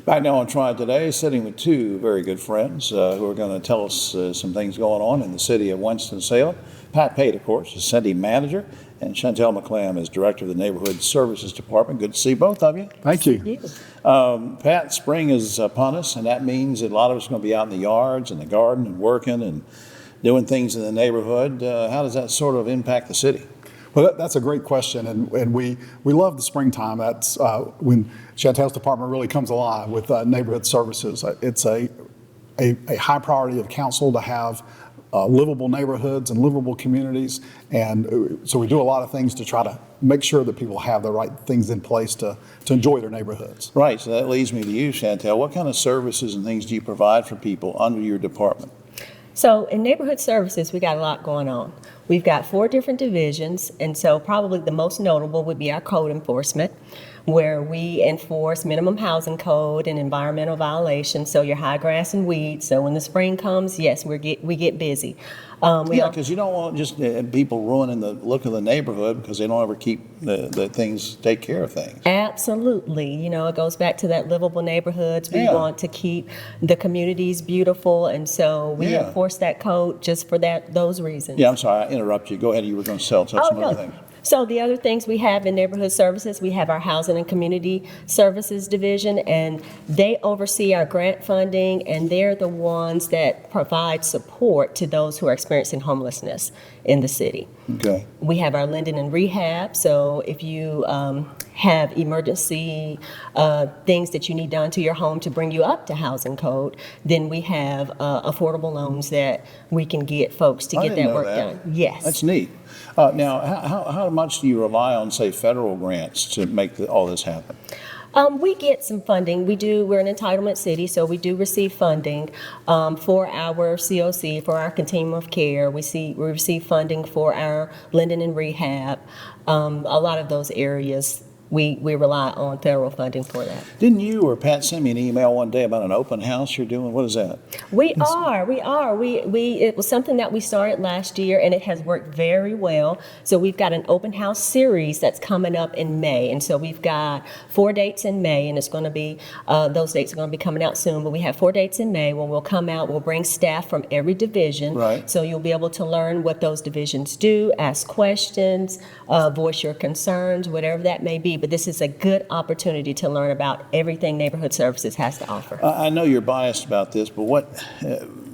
Back now on Triad today, sitting with two very good friends who are going to tell us some things going on in the city of Winston-Salem. Pat Pate, of course, is city manager, and Chantel McClam is director of the Neighborhood Services Department. Good to see both of you. Thank you. Pat, spring is upon us, and that means that a lot of us are going to be out in the yards and the garden and working and doing things in the neighborhood. How does that sort of impact the city? Well, that's a great question, and we love the springtime. That's when Chantel's department really comes alive with neighborhood services. It's a high priority of council to have livable neighborhoods and livable communities, and so we do a lot of things to try to make sure that people have the right things in place to enjoy their neighborhoods. Right, so that leads me to you, Chantel. What kind of services and things do you provide for people under your department? So in neighborhood services, we got a lot going on. We've got 4 different divisions, and so probably the most notable would be our code enforcement, where we enforce minimum housing code and environmental violations, so your high grass and weeds. So when the spring comes, yes, we get busy. Because you don't want just people ruining the look of the neighborhood because they don't ever keep the things, take care of things. Absolutely. You know, it goes back to that livable neighborhoods. We want to keep the communities beautiful, and so we enforce that code just for those reasons. Yeah, I'm sorry, I interrupted you. Go ahead, you were going to touch some other things. So the other things we have in neighborhood services, we have our Housing and Community Services Division, and they oversee our grant funding, and they're the ones that provide support to those who are experiencing homelessness in the city. Okay. We have our Linden and Rehab, so if you have emergency things that you need done to your home to bring you up to housing code, then we have affordable loans that we can get folks to get that work done. Yes. That's neat. Now, how much do you rely on, say, federal grants to make all this happen? We get some funding. We're an entitlement city, so we do receive funding for our COC, for our continuum of care. We receive funding for our Linden and Rehab. A lot of those areas, we rely on federal funding for that. Didn't you or Pat send me an email one day about an open house you're doing? What is that? We are. It was something that we started last year, and it has worked very well. So we've got an open house series that's coming up in May, and so we've got 4 dates in May, and it's going to be those dates are going to be coming out soon. But we have 4 dates in May when we'll come out. We'll bring staff from every division, right? So you'll be able to learn what those divisions do, ask questions, voice your concerns, whatever that may be. But this is a good opportunity to learn about everything neighborhood services has to offer. I know you're biased about this, but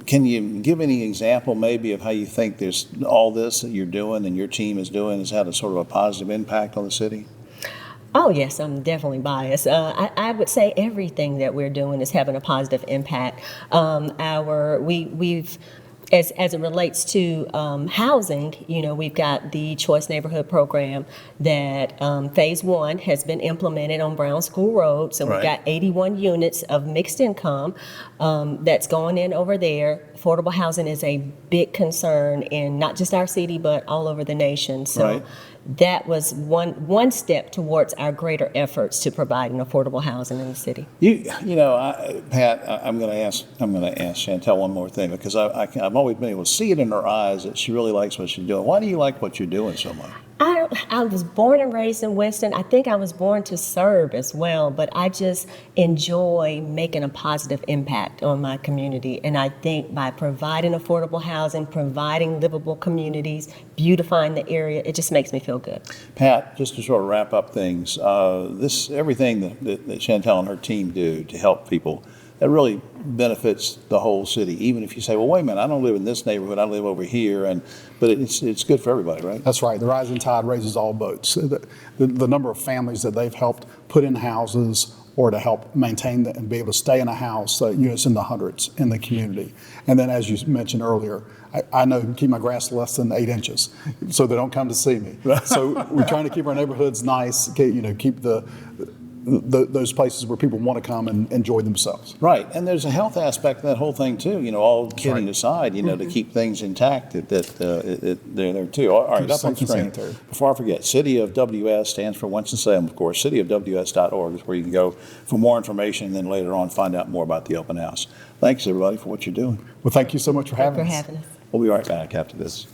can you give any example maybe of how you think there's all this that you're doing and your team is doing has had a sort of a positive impact on the city? Oh, yes, I'm definitely biased. I would say everything that we're doing is having a positive impact. As it relates to housing, you know, we've got the Choice Neighborhood Program that phase 1 has been implemented on Brown School Road. So we've got 81 units of mixed income that's going in over there. Affordable housing is a big concern in not just our city, but all over the nation. So that was one step towards our greater efforts to provide an affordable housing in the city. You know, Pat, I'm going to ask Chantel one more thing, because I've always been able to see it in her eyes that she really likes what she's doing. Why do you like what you're doing so much? I was born and raised in Winston. I think I was born to serve as well, but I just enjoy making a positive impact on my community. And I think by providing affordable housing, providing livable communities, beautifying the area, it just makes me feel good. Pat, just to sort of wrap up things, everything that Chantel and her team do to help people, that really benefits the whole city. Even if you say, well, wait a minute, I don't live in this neighborhood, I live over here, but it's good for everybody, right? That's right. The rising tide raises all boats. The number of families that they've helped put in houses or to help maintain and be able to stay in a house, it's in the hundreds in the community. And then, as you mentioned earlier, I know keep my grass less than 8 inches, so they don't come to see me. So we're trying to keep our neighborhoods nice, keep those places where people want to come and enjoy themselves. Right, and there's a health aspect to that whole thing too. You know, all kidding aside, to keep things intact, they're there too. All right, up on the screen. Before I forget, City of WS stands for Winston-Salem, of course. cityofws.org is where you can go for more information, and then later on find out more about the open house. Thanks everybody for what you're doing. Well, thank you so much for having us. us. We'll be right back after this.